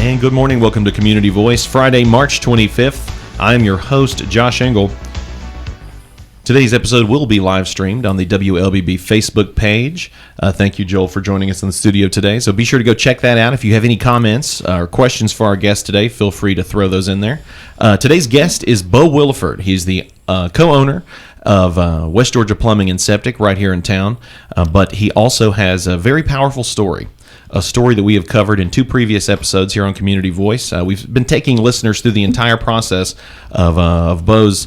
And good morning. Welcome to Community Voice, Friday, March 25th. I'm your host, Josh Engel. Today's episode will be live streamed on the WLBB Facebook page. Thank you, Joel, for joining us in the studio today. So be sure to go check that out. If you have any comments or questions for our guest today, feel free to throw those in there. Today's guest is Bo Williford. He's the co-owner of West Georgia Plumbing and Septic right here in town, but he also has a very powerful story. A story that we have covered in two previous episodes here on Community Voice. We've been taking listeners through the entire process of Bo's,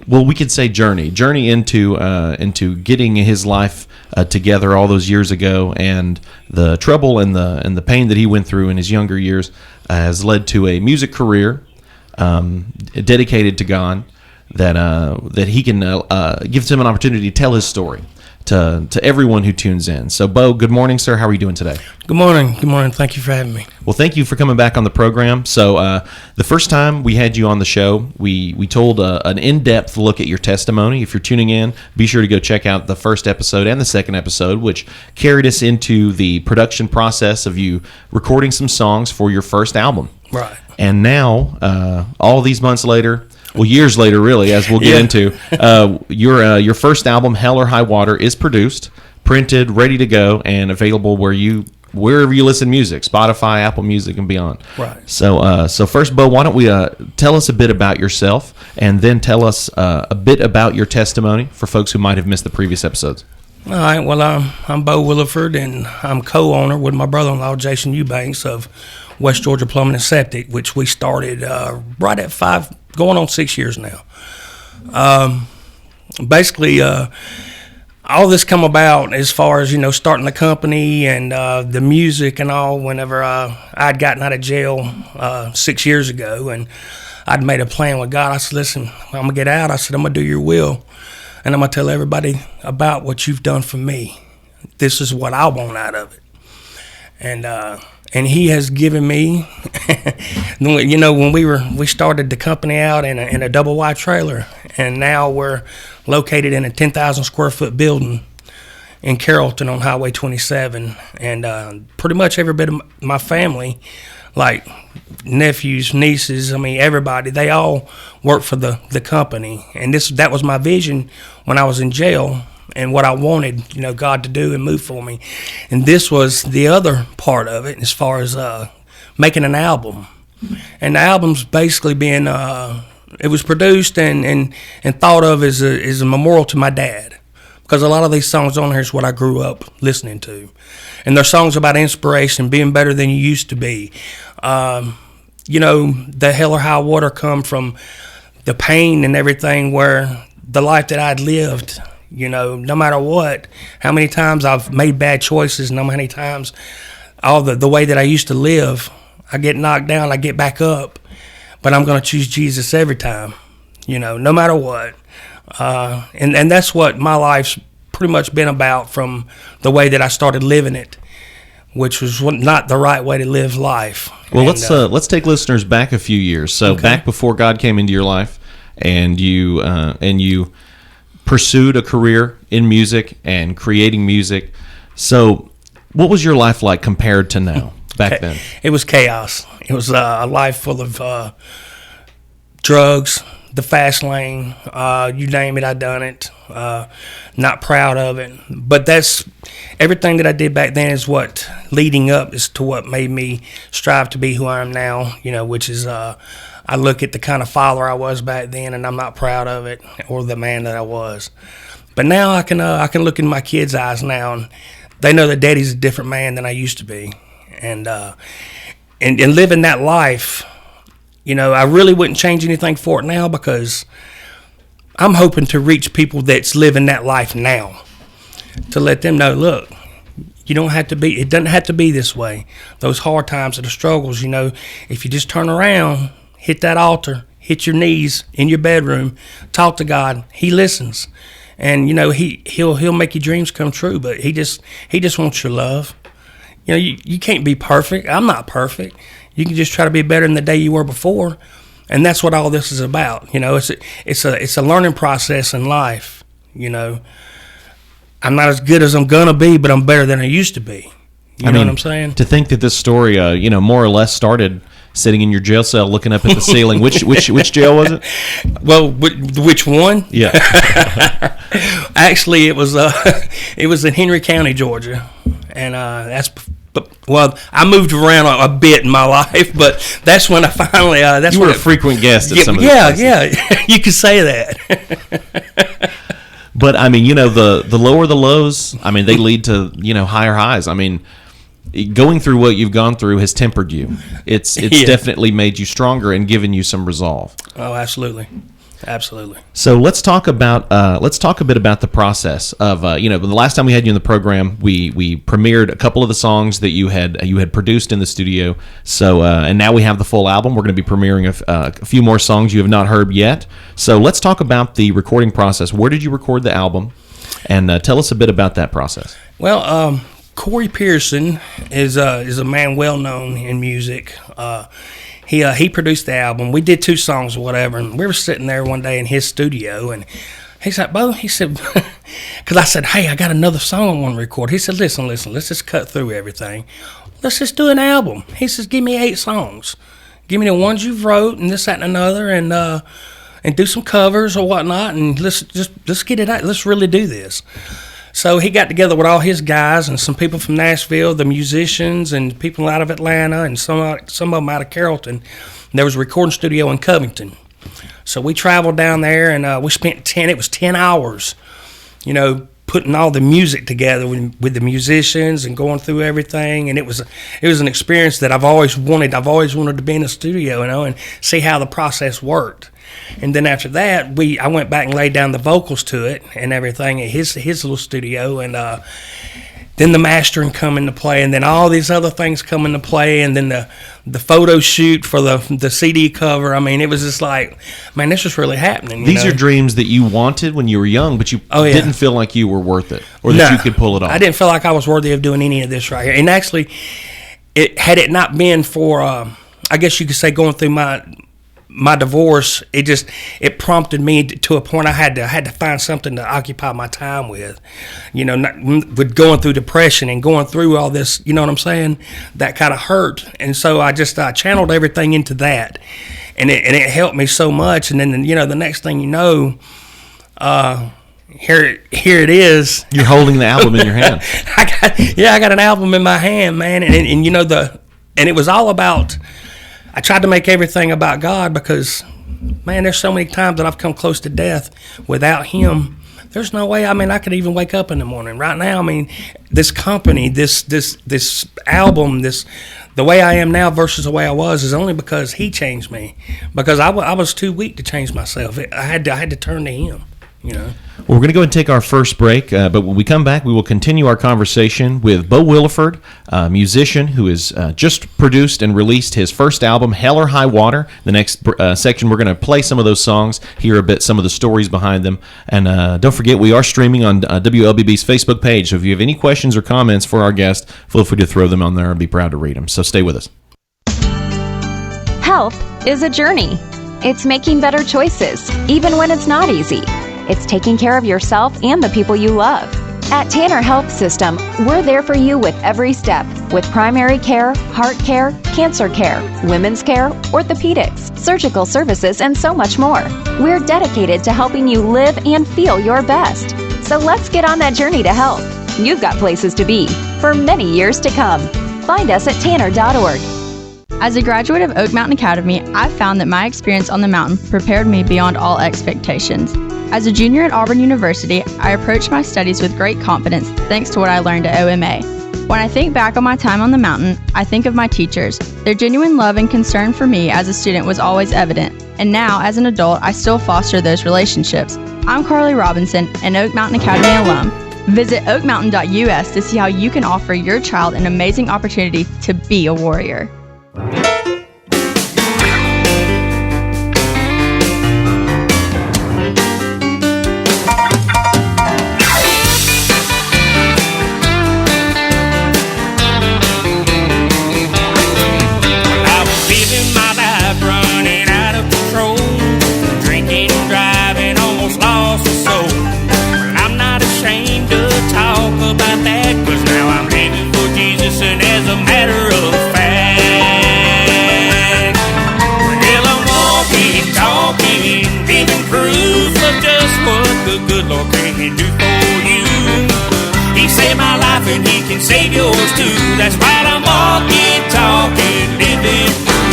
well, we could say journey into getting his life together all those years ago, and the trouble and the pain that he went through in his younger years has led to a music career dedicated to God that he can gives him an opportunity to tell his story to everyone who tunes in. So, Bo, good morning, sir. How are you doing today? Good morning. Good morning. Thank you for having me. Well, thank you for coming back on the program. So, the first time we had you on the show, we told an in-depth look at your testimony. If you're tuning in, be sure to go check out the first episode and the second episode, which carried us into the production process of you recording some songs for your first album. Right. And now, all these months later, well, years later, really, as we'll get into, your first album, Hell or High Water, is produced, printed, ready to go, and available wherever you listen to music, Spotify, Apple Music, and beyond. Right. So first, Bo, why don't we tell us a bit about yourself, and then tell us a bit about your testimony for folks who might have missed the previous episodes. All right. Well, I'm Bo Williford, and I'm co-owner with my brother-in-law, Jason Eubanks, of West Georgia Plumbing and Septic, which we started right at 5, going on 6 years now. Basically, all this come about as far as, starting the company and the music and all whenever I'd gotten out of jail 6 years ago, and I'd made a plan with God. I said, listen, I'm going to get out. I said, I'm going to do your will, and I'm going to tell everybody about what you've done for me. This is what I want out of it. And he has given me, when we started the company out in a double wide trailer, and now we're located in a 10,000 square foot building in Carrollton on Highway 27, and pretty much every bit of my family, like nephews, nieces, everybody, they all work for the company, and that was my vision when I was in jail. And what I wanted, God to do and move for me. And this was the other part of it as far as making an album. And the album's basically being, it was produced and thought of as a memorial to my dad. Because a lot of these songs on here is what I grew up listening to. And they're songs about inspiration, being better than you used to be. The hell or high water come from the pain and everything, where the life that I'd lived, no matter what, how many times I've made bad choices, and how many times all the way that I used to live, I get knocked down, I get back up, but I'm going to choose Jesus every time, no matter what. And that's what my life's pretty much been about from the way that I started living it, which was not the right way to live life. Well, let's take listeners back a few years. So back before God came into your life, and you pursued a career in music and creating music. So what was your life like compared to now, back then? It was chaos. It was a life full of drugs, the fast lane, you name it, I done it. Not proud of it. But that's everything that I did back then is what leading up is to what made me strive to be who I am now, which is I look at the kind of father I was back then, and I'm not proud of it, or the man that I was. But now I can look in my kids' eyes now, and they know that Daddy's a different man than I used to be. And living that life, I really wouldn't change anything for it now, because I'm hoping to reach people that's living that life now, to let them know, look, it doesn't have to be this way. Those hard times or the struggles, if you just turn around, hit that altar, hit your knees in your bedroom, talk to God. He listens, and he'll make your dreams come true. But he just wants your love. You can't be perfect. I'm not perfect. You can just try to be better than the day you were before, and that's what all this is about. It's a learning process in life. I'm not as good as I'm gonna be, but I'm better than I used to be. You know what I'm saying? To think that this story, more or less started sitting in your jail cell looking up at the ceiling. Which jail was it? Well, which one? Yeah. Actually, it was in Henry County, Georgia, and I moved around a bit in my life, but that's when I finally. You were a frequent guest at some of these places. Yeah, you could say that. But I mean, the lower the lows, I mean, they lead to higher highs. I mean, going through what you've gone through has tempered you. It's definitely made you stronger and given you some resolve. Oh, absolutely. Absolutely. So let's talk a bit about the process of the last time we had you in the program, we premiered a couple of the songs that you had produced in the studio. So and now we have the full album. We're going to be premiering a few more songs you have not heard yet. So let's talk about the recording process. Where did you record the album? And tell us a bit about that process. Well, Corey Pearson is a man well known in music. He produced the album. We did 2 songs or whatever, and we were sitting there one day in his studio, and he's like, Bo, he said, because I said, hey, I got another song I want to record. He said, listen, let's just cut through everything. Let's just do an album. He says, give me 8 songs. Give me the ones you've wrote and this, that, and another, and do some covers or whatnot, and let's get it out. Let's really do this. So he got together with all his guys and some people from Nashville, the musicians and people out of Atlanta and some of them out of Carrollton. There was a recording studio in Covington. So we traveled down there and we spent 10 hours, putting all the music together with the musicians and going through everything. And it was an experience that I've always wanted. I've always wanted to be in a studio, and see how the process worked. And then after that, I went back and laid down the vocals to it and everything at his little studio, and then the mastering come into play, and then all these other things come into play, and then the photo shoot for the CD cover. I mean, it was just like, man, this was really happening. These are dreams that you wanted when you were young, but you didn't feel like you were worth it, or that you could pull it off. I didn't feel like I was worthy of doing any of this right here. And actually, had it not been for, I guess you could say, going through my divorce, it prompted me to a point I had to find something to occupy my time with, with going through depression and going through all this, you know what I'm saying? That kind of hurt. And so I channeled everything into that, and it helped me so much. And then, the next thing you know, here it is. You're holding the album in your hand. I got an album in my hand, man. And it was all about, I tried to make everything about God, because, man, there's so many times that I've come close to death without Him. There's no way, I could even wake up in the morning. Right now, this company, this album, the way I am now versus the way I was is only because He changed me. Because I was too weak to change myself. I had to turn to Him. Well, we're going to go and take our first break, but when we come back, we will continue our conversation with Bo Williford, a musician who has just produced and released his first album, Hell or High Water. The next section, we're going to play some of those songs, hear a bit some of the stories behind them, and don't forget, we are streaming on WLBB's Facebook page, so if you have any questions or comments for our guest, feel free to throw them on there. I'd be proud to read them, so stay with us. Health is a journey. It's making better choices, even when it's not easy. It's taking care of yourself and the people you love. At Tanner Health System, we're there for you with every step, with primary care, heart care, cancer care, women's care, orthopedics, surgical services, and so much more. We're dedicated to helping you live and feel your best. So let's get on that journey to health. You've got places to be for many years to come. Find us at tanner.org. As a graduate of Oak Mountain Academy, I've found that my experience on the mountain prepared me beyond all expectations. As a junior at Auburn University, I approached my studies with great confidence thanks to what I learned at OMA. When I think back on my time on the mountain, I think of my teachers. Their genuine love and concern for me as a student was always evident, and now, as an adult, I still foster those relationships. I'm Carly Robinson, an Oak Mountain Academy alum. Visit oakmountain.us to see how you can offer your child an amazing opportunity to be a warrior. About that, 'cause now I'm living for Jesus and of just what the good Lord can do for you. He saved my life and he can save yours too. That's right, I'm walking, talking, living proof.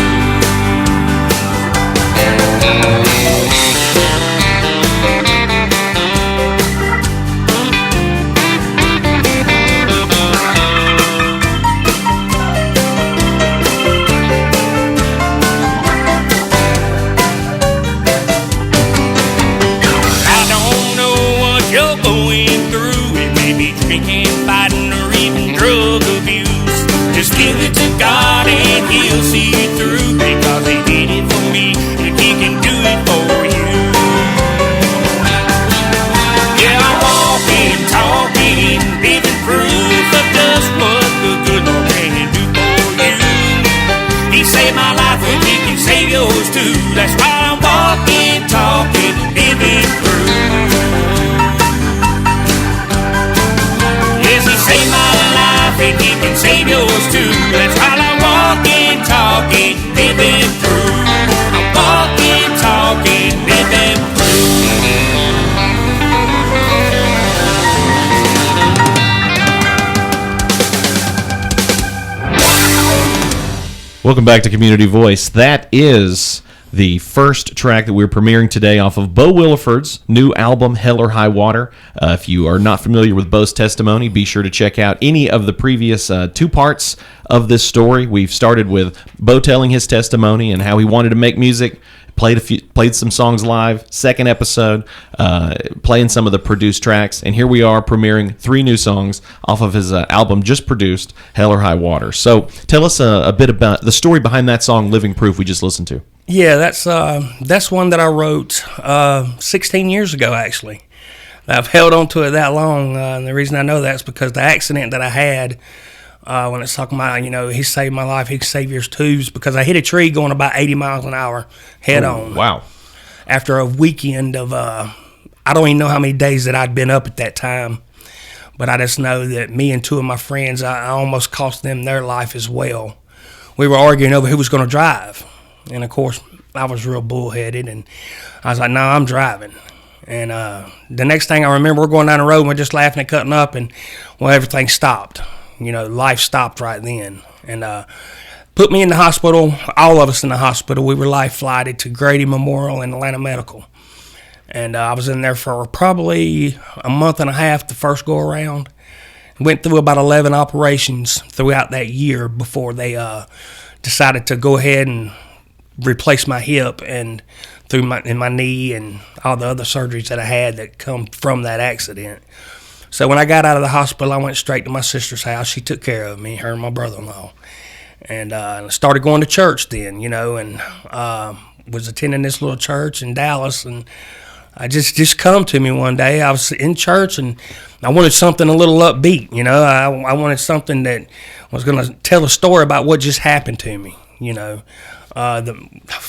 Drinking, fighting, or even drug abuse. Just give it to God and he'll see you through, because he did it for me and he can do it for you. Yeah, I'm walking, talking, living proof of just what the good Lord can do for you. He saved my life and he can save yours too. That's why I'm walking, talking, living proof. Save my life and he can save yours too. That's why I'm walking, talking, living proof. I'm walking, talking, living proof. Welcome back to Community Voice. That is the first track that we're premiering today off of Bo Williford's new album, Hell or High Water. If you are not familiar with Bo's testimony, be sure to check out any of the previous two parts of this story. We've started with Bo telling his testimony and how he wanted to make music, played some songs live. Second episode, playing some of the produced tracks. And here we are premiering 3 new songs off of his album just produced, Hell or High Water. So tell us a bit about the story behind that song, Living Proof, we just listened to. Yeah, that's one that I wrote 16 years ago, actually. I've held on to it that long, and the reason I know that is because the accident that I had, when it's talking about, he saved my life, he can save yours too, is because I hit a tree going about 80 miles an hour head on. Wow. After a weekend of, I don't even know how many days that I'd been up at that time, but I just know that me and 2 of my friends, I almost cost them their life as well. We were arguing over who was going to drive. And, of course, I was real bullheaded, and I was like, no, I'm driving. And the next thing I remember, we're going down the road, and we're just laughing and cutting up, and, well, everything stopped. Life stopped right then. And put me in the hospital, all of us in the hospital. We were life-flighted to Grady Memorial and Atlanta Medical. And I was in there for probably a month and a half the first go-around. Went through about 11 operations throughout that year before they decided to go ahead and replace my hip and my knee and all the other surgeries that I had that come from that accident. So when I got out of the hospital, I went straight to my sister's house. She took care of me, her and my brother-in-law. And I started going to church then, and was attending this little church in Dallas. And I just come to me one day. I was in church, and I wanted something a little upbeat, I wanted something that was going to tell a story about what just happened to me,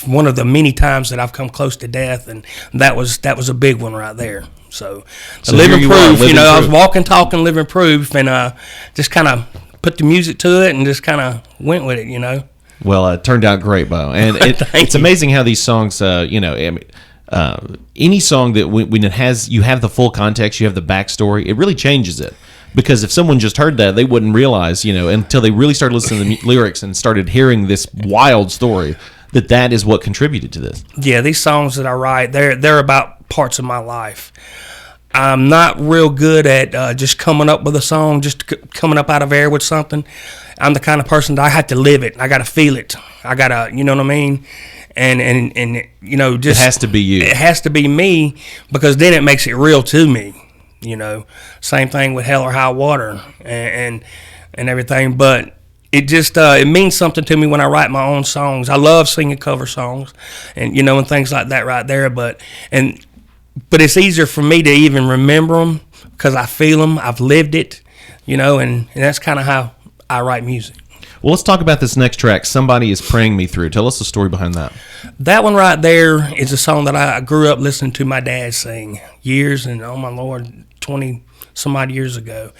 one of the many times that I've come close to death, and that was a big one right there. So living proof, I was walking, talking, living proof, and just kind of put the music to it and just kind of went with it, Well, it turned out great, Bo, and it's amazing how these songs, any song that when it has, you have the full context, you have the backstory, it really changes it. Because if someone just heard that, they wouldn't realize, until they really started listening to the lyrics and started hearing this wild story, that is what contributed to this. Yeah, these songs that I write, they're about parts of my life. I'm not real good at just coming up with a song, just coming up out of air with something. I'm the kind of person that I have to live it. I got to feel it. I got to, you know what I mean? And just... It has to be you. It has to be me, because then it makes it real to me. Same thing with Hell or High Water and everything. But it just it means something to me when I write my own songs. I love singing cover songs, and and things like that right there. But it's easier for me to even remember them because I feel them. I've lived it, and that's kind of how I write music. Well, let's talk about this next track, Somebody Is Praying Me Through. Tell us the story behind that. That one right there is a song that I grew up listening to my dad sing years, and oh my Lord, 20-some-odd years ago.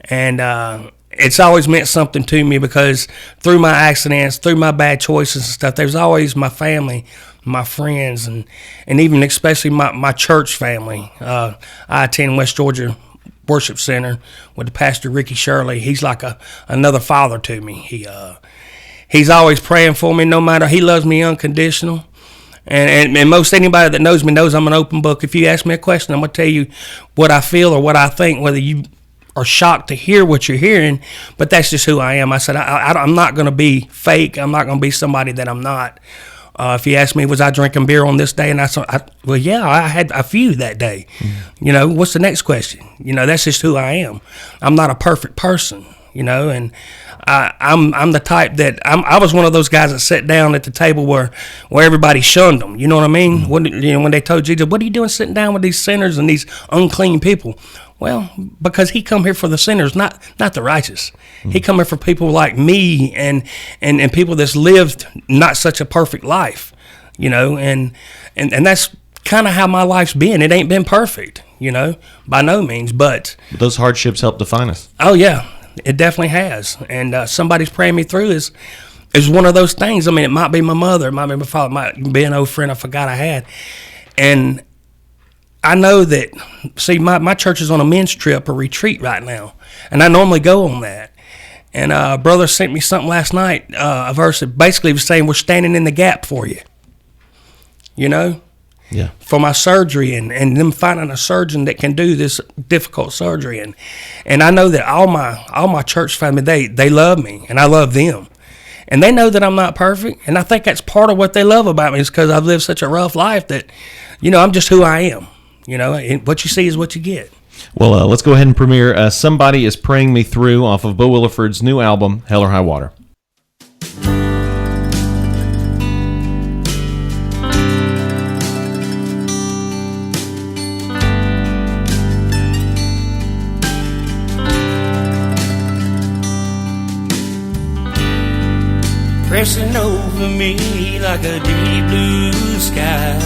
And it's always meant something to me because through my accidents, through my bad choices and stuff, there's always my family my friends, and even especially my church family. I attend West Georgia Worship Center with the pastor Ricky Shirley. He's like another father to me. He's always praying for me, no matter. He loves me unconditional. And most anybody that knows me knows I'm an open book. If you ask me a question, I'm going to tell you what I feel or what I think, whether you are shocked to hear what you're hearing, but that's just who I am. I said, I'm not going to be fake. I'm not going to be somebody that I'm not. If you ask me, was I drinking beer on this day? And I said, well, yeah, I had a few that day. Mm-hmm. What's the next question? That's just who I am. I'm not a perfect person, and I'm the type that I was one of those guys that sat down at the table where everybody shunned them. You know what I mean? When they told Jesus, what are you doing sitting down with these sinners and these unclean people? Well, because he come here for the sinners, not the righteous. Mm-hmm. He come here for people like me and people that's lived not such a perfect life, and that's kind of how my life's been. It ain't been perfect, by no means, but those hardships help define us. Oh yeah, it definitely has. And somebody's praying me through is one of those things. I mean, it might be my mother, it might be my father, it might be an old friend I forgot I had, and I know that, see, my church is on a men's trip, a retreat right now, and I normally go on that. And brother sent me something last night, a verse that basically was saying, we're standing in the gap for you, Yeah. For my surgery and them finding a surgeon that can do this difficult surgery. And I know that all my church family, they love me, and I love them. And they know that I'm not perfect, and I think that's part of what they love about me is because I've lived such a rough life that, I'm just who I am. And what you see is what you get. Well, let's go ahead and premiere Somebody Is Praying Me Through off of Bo Williford's new album, Hell or High Water. Pressing over me like a deep blue sky.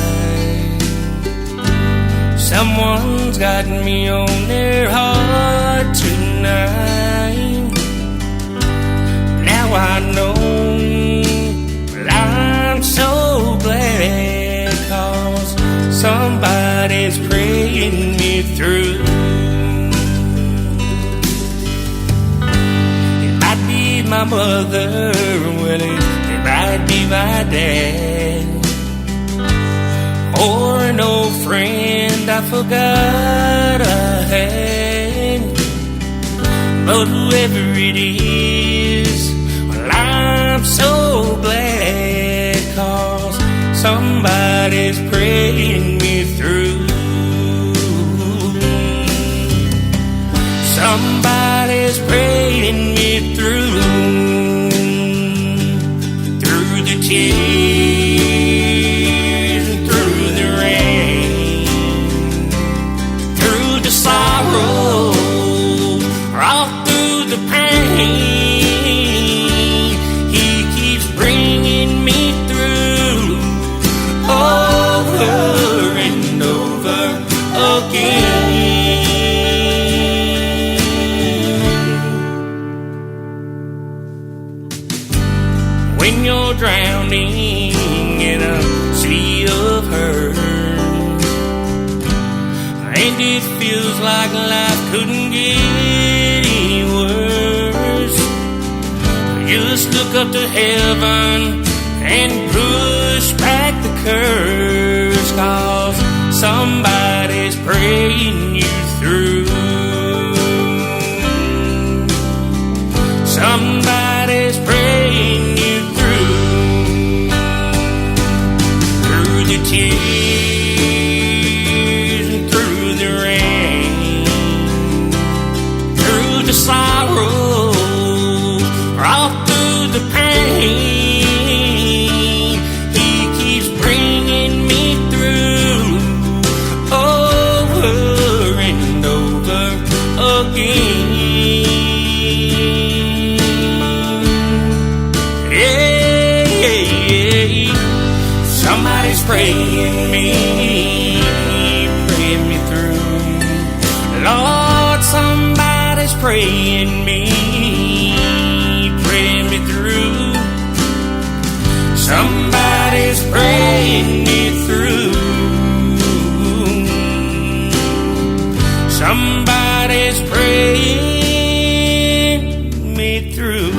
Someone's got me on their heart tonight. Now I know, but I'm so glad, 'cause somebody's praying me through. It might be my mother, well, it might be my dad, or an old friend I forgot I had. But whoever it is, well, I'm so glad, 'cause somebody's praying me through. Somebody's praying me through the tears, through the rain, through the sorrow, all through the pain. He keeps bringing me through over and over again. When you're drowning in a sea of hurt, and it feels like life couldn't get any worse, just look up to heaven and push back the curse, 'cause somebody's praying you through. Somebody's praying you through the tears and through the rain, through the sorrow, all through the pain. He keeps bringing me through over and over again. Somebody's praying me through. Lord, somebody's praying me through. Somebody's praying somebody's praying me through.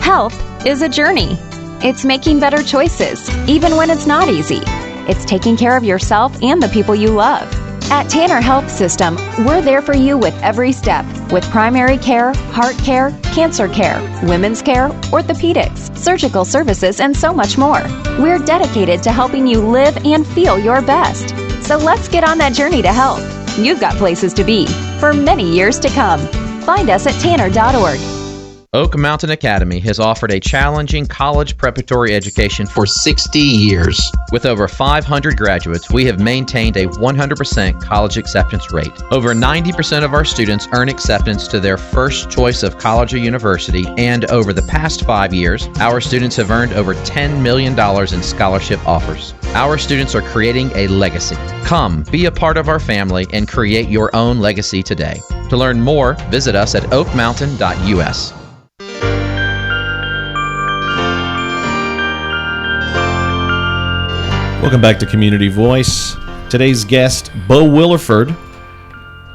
Health is a journey. It's making better choices, even when it's not easy. It's taking care of yourself and the people you love. At Tanner Health System, we're there for you with every step, with primary care, heart care, cancer care, women's care, orthopedics, surgical services, and so much more. We're dedicated to helping you live and feel your best. So let's get on that journey to health. You've got places to be for many years to come. Find us at tanner.org. Oak Mountain Academy has offered a challenging college preparatory education for 60 years. With over 500 graduates, we have maintained a 100% college acceptance rate. Over 90% of our students earn acceptance to their first choice of college or university, and over the past 5 years, our students have earned over $10 million in scholarship offers. Our students are creating a legacy. Come, be a part of our family and create your own legacy today. To learn more, visit us at oakmountain.us. Welcome back to Community Voice. Today's guest, Bo Williford,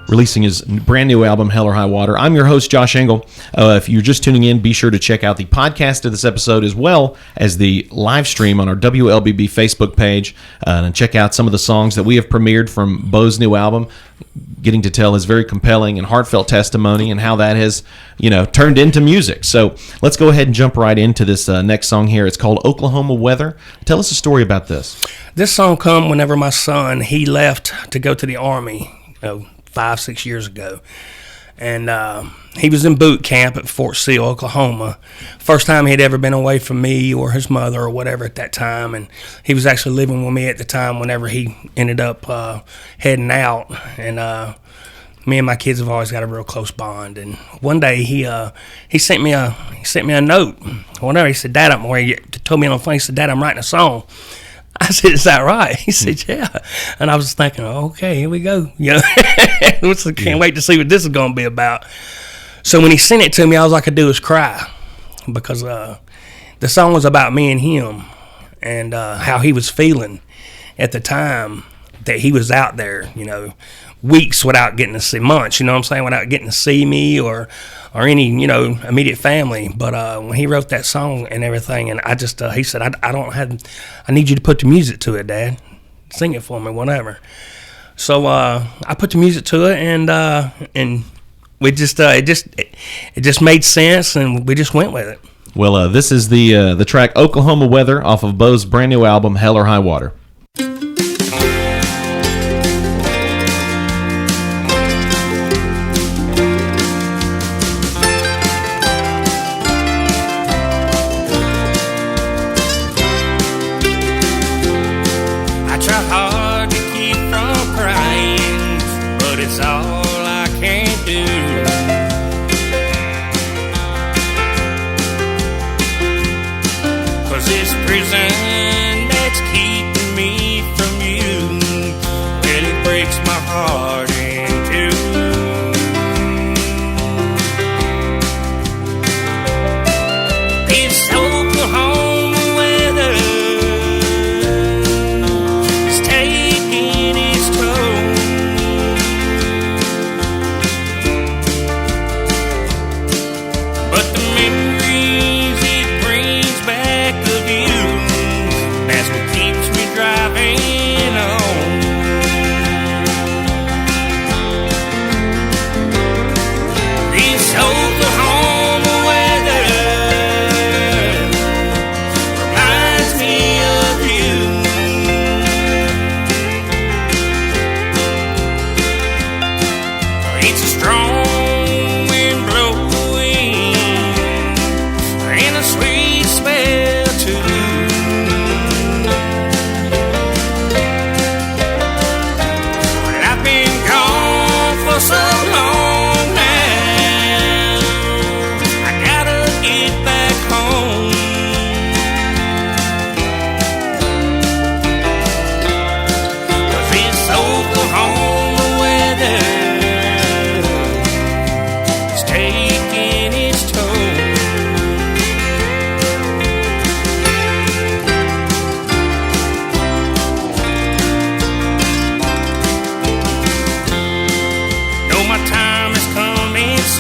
releasing his brand new album, Hell or High Water. I'm your host, Josh Engel. If you're just tuning in, be sure to check out the podcast of this episode as well as the live stream on our WLBB Facebook page, and check out some of the songs that we have premiered from Bo's new album, getting to tell his very compelling and heartfelt testimony and how that has, turned into music. So let's go ahead and jump right into this next song here. It's called Oklahoma Weather. Tell us a story about this. This song come whenever my son, he left to go to the Army, 5-6 years ago. And he was in boot camp at Fort Sill, Oklahoma. First time he'd ever been away from me or his mother or whatever at that time. And he was actually living with me at the time whenever he ended up heading out. And me and my kids have always got a real close bond. And one day he sent me a note. Whatever. He said, "Dad, he told me on the phone, he said, Dad, I'm writing a song." I said, "Is that right?" He said, "Yeah." And I was thinking, okay, here we go. Can't wait to see what this is going to be about. So when he sent it to me, all I could do was cry, because the song was about me and him, and how he was feeling at the time that he was out there, weeks without getting to see, months, without getting to see me or any, immediate family. But when he wrote that song and everything, and I just, he said, I need you to put the music to it, Dad. Sing it for me, whatever. So I put the music to it, and we just, it just made sense, and we just went with it. Well, this is the track Oklahoma Weather off of Bo's brand new album, Hell or High Water. Prison that's keeping me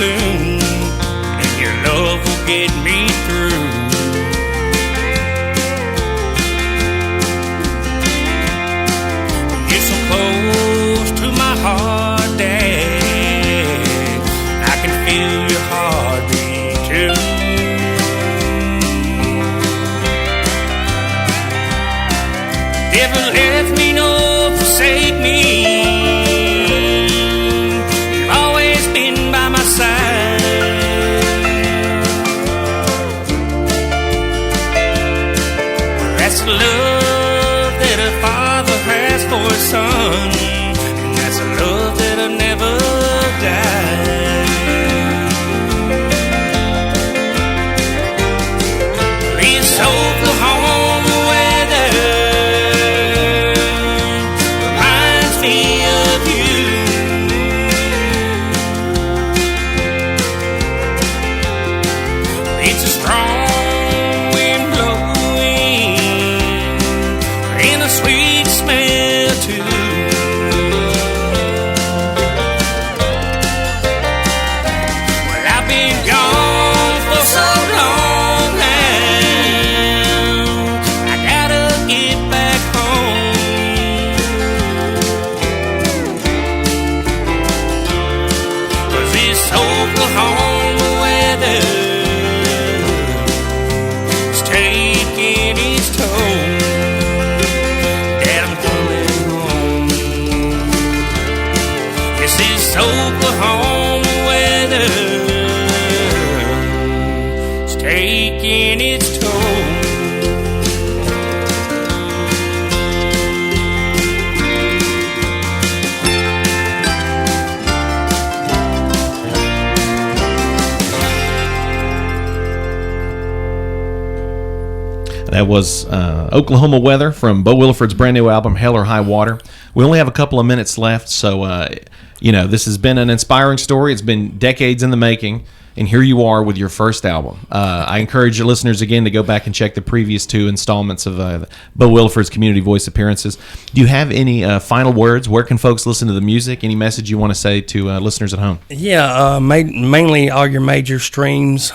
soon, and your love will get me through. You're so close to my heart, Dad, I can feel your heartbeat too. Never left me nor forsake me. You've always been by my side. That's the love that a father has for his son, and that's a love that'll never die. This Oklahoma weather reminds me of you. It's a strong wind blowing and a sweet smell too. Well, I've been gone for so long now, I gotta get back home. 'Cause this Oklahoma weather is taking its toll. Dad, I'm coming home. Yes, this Oklahoma weather is taking its toll. That was Oklahoma Weather from Bo Williford's brand new album, Hell or High Water. We only have a couple of minutes left, so, this has been an inspiring story. It's been decades in the making, and here you are with your first album. I encourage your listeners, again, to go back and check the previous two installments of Bo Williford's Community Voice appearances. Do you have any final words? Where can folks listen to the music? Any message you want to say to listeners at home? Yeah, mainly all your major streams,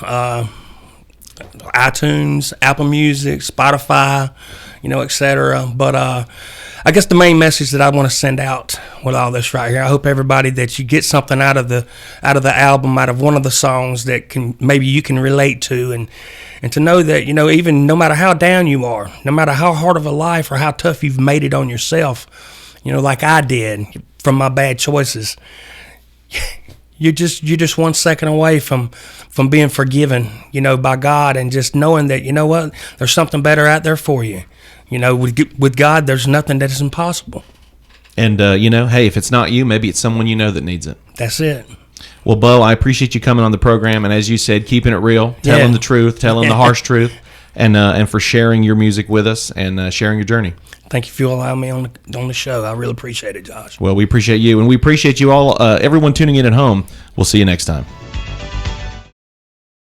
iTunes, Apple Music, Spotify, etc. But I guess the main message that I want to send out with all this right here, I hope everybody that you get something out of the album, out of one of the songs that maybe you can relate to, and to know that even no matter how down you are, no matter how hard of a life or how tough you've made it on yourself, like I did from my bad choices. You're just 1 second away from being forgiven, by God, and just knowing that, what, there's something better out there for you. With God, there's nothing that is impossible. And, hey, if it's not you, maybe it's someone that needs it. That's it. Well, Bo, I appreciate you coming on the program, and as you said, keeping it real, telling the truth, telling the harsh truth, and for sharing your music with us and sharing your journey. Thank you for allowing me on the show. I really appreciate it, Josh. Well, we appreciate you, and we appreciate you all, everyone tuning in at home. We'll see you next time.